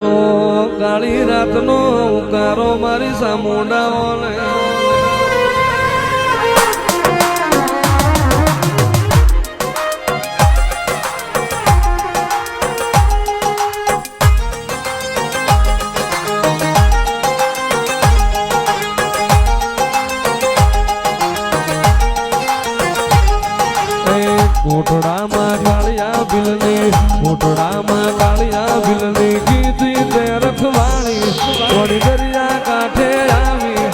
કાળી રાતનો ઉકારો મારી સામુંડાઓને કોટડામાં કાળિયા બિલની કોટડામાં કાળિયા બિલની કીધી તે રખવાણી થોડી દરિયા કાંઠે આવી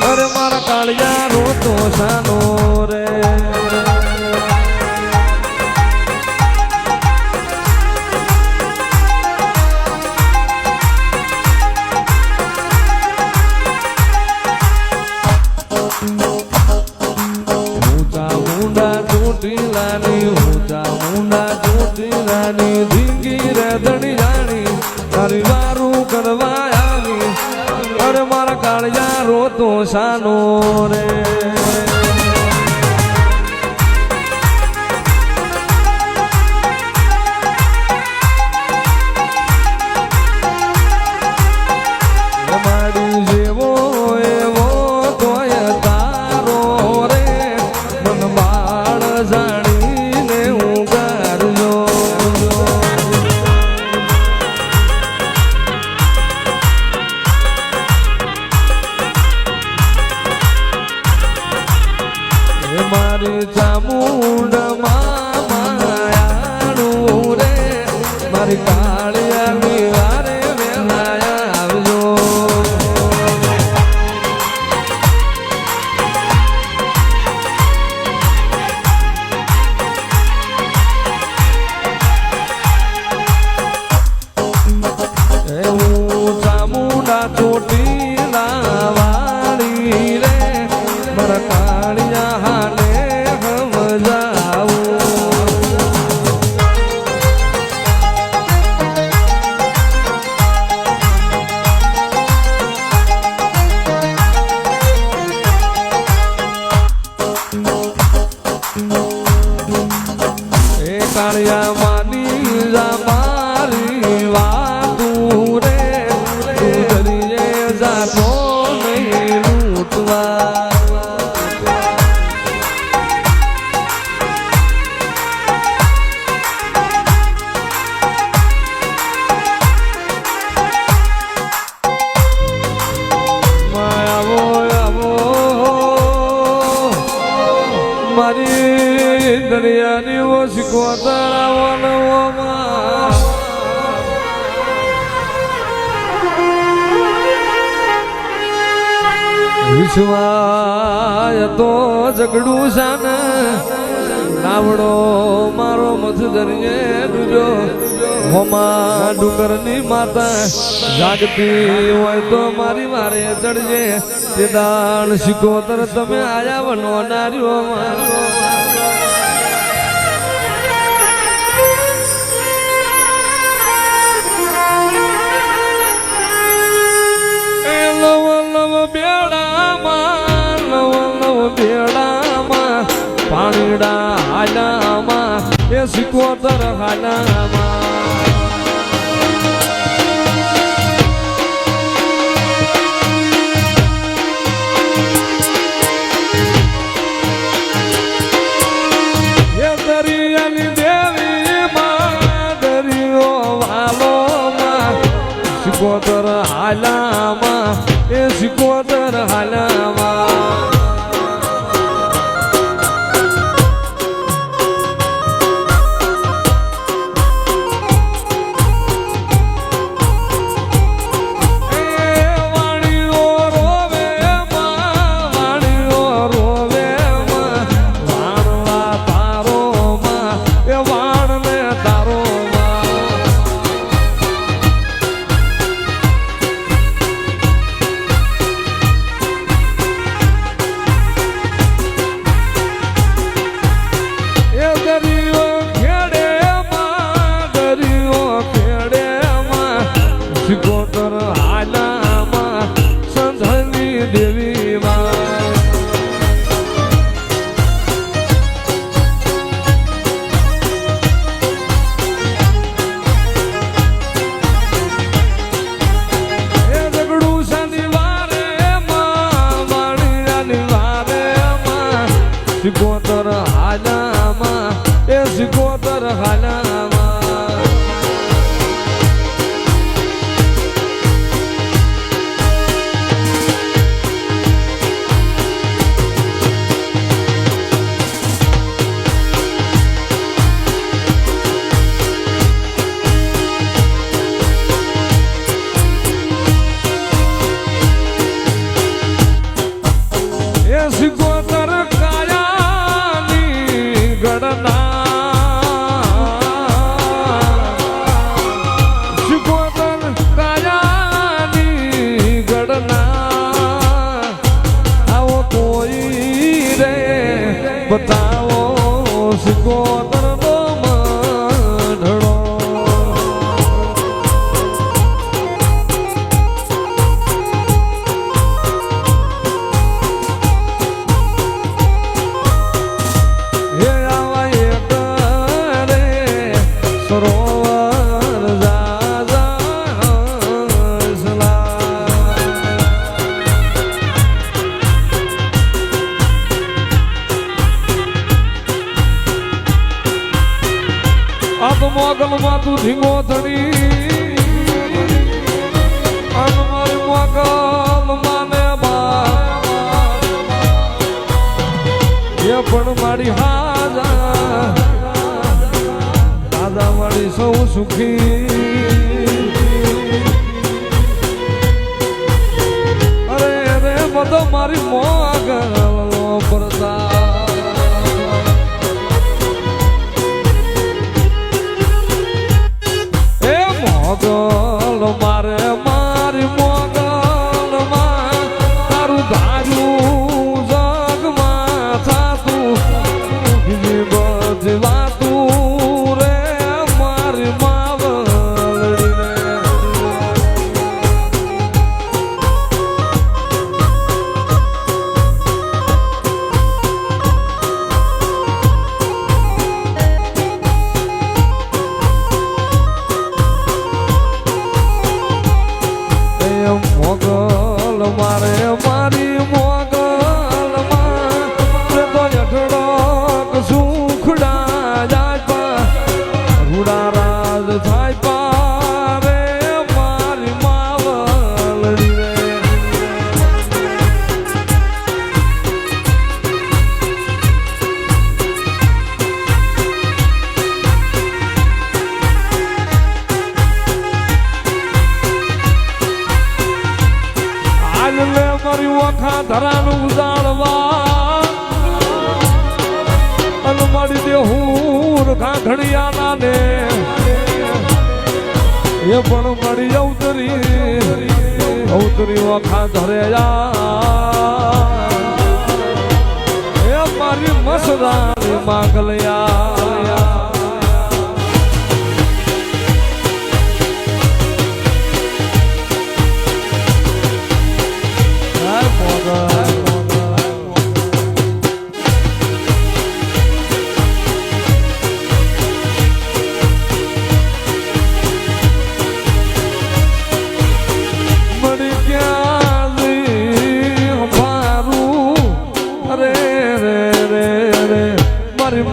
અરે મારા કાળિયા રોતો સાનો રે ધીંગી રે ધણી જાણી તારી વારું કરવા આવી અરે મારા કાળિયા રોતો સાનો રે મારી જેવો એવો તોય તારો રે મન બાળ જાણીને હું ગારજો મારી ચામુંડમાં માયાનું રે મારી કાળિયાની વારે વેલાયા આવજો હું ચામુંડા ચોટીલા વાળી રે મારા કાળિયા હાલે કાળિયા માની જા મારી વાતું રે તું દરિયે જાતો નહીં લૂંટવા મારી દરિયાની ઓછી તળાવવામાં વિશ્વાય તો ઝઘડું સાને નાવડો મારો મથ દરિયે ડૂજો હોમાં ડુંગરની માતા જાગતી હોય તો મારી મારે ચડજે તે દાણ શિકોતર તમે આયા વનો નાર્યોમાં બેડામાં પાણીડા હાલામાં એ સિકોતર હાલામાં એ દરિયાની દેવીમાં દરિયો વાલોમાં સિકોતર હાલામાં એ સિકોતર હાલામાં સિકોતર હાલામાં સંધની દેવીમાં તું ધીંગો ધણી મારી મોગલ માને એ પણ મારી હાજા દાદા મારી સૌ સુખી અરે અરે બધો મારી મોગલ પરદા એ મોગલ મારે મારી મોગલ માં તારું ધાર્યું જગમાં થાતું બીજી બધી વાતું રે મારી માવલડી રે મોગલ મારે મારી મોગલ માં તો જઠડોક સુખડા જાય પા રૂડા રાજ થાય પા રે મારી માવલડી રે મારી વખા ધરાનું ઉજાળવા અને મારી દેહૂર ઘાઘડિયાના ને એ પણ મારી અવતરી વખા ધરે એ મારી મસદારી માગલ્યા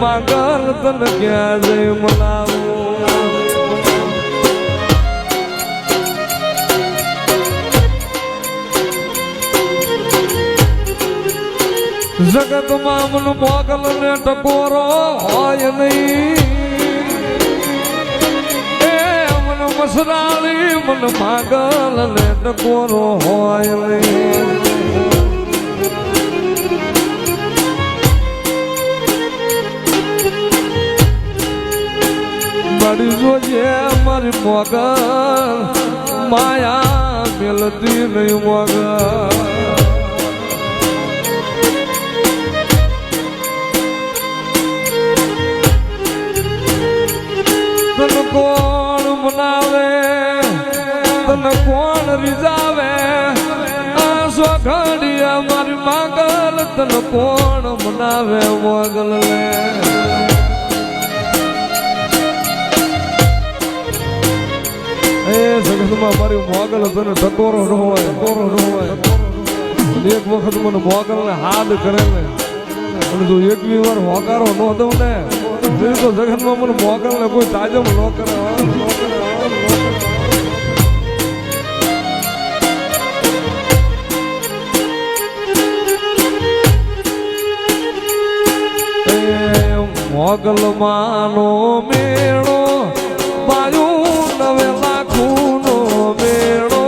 માગલ તન ક્યાં જઈ મનાવું જગતમાં મન મોગલ ને ટકોરો હોય નહીં એ મન મસરાળી મન માગલ ને ટકોરો હોય નહીં મારી જોજે મારી મોગલ માયા મેલતી નહીં મોગલ તને કોણ મનાવે તને કોણ રીઝાવે આ સોઘડિયા મારી માગલ તને કોણ મનાવે મોગલ લે એ જગતમાં મારી મોગલ તને ટકોરો ન હોય એક વખત મને મોગલ ને હાથ કરે ને અને જો એકવી વાર હોકારો ન દઉં ને તો જગતમાં મને મોગલ ને કોઈ તાજમ ન કરે મોગલ માનો મેળો બાયું નવે લાખુનો મેળો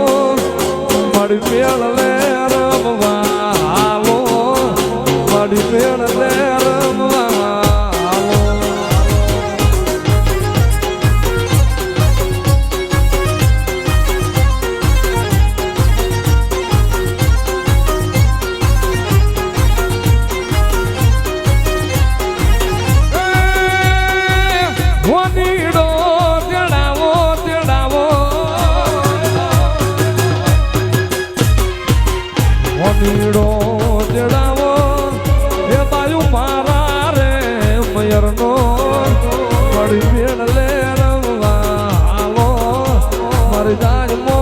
મારી મેળ લે રમવા હાલો મારી મેળ લે રમવા નીડો જડાવો એ બાયું મારા રે મયરનો મારી ભેળ લે રમવા હાલો મારી જાય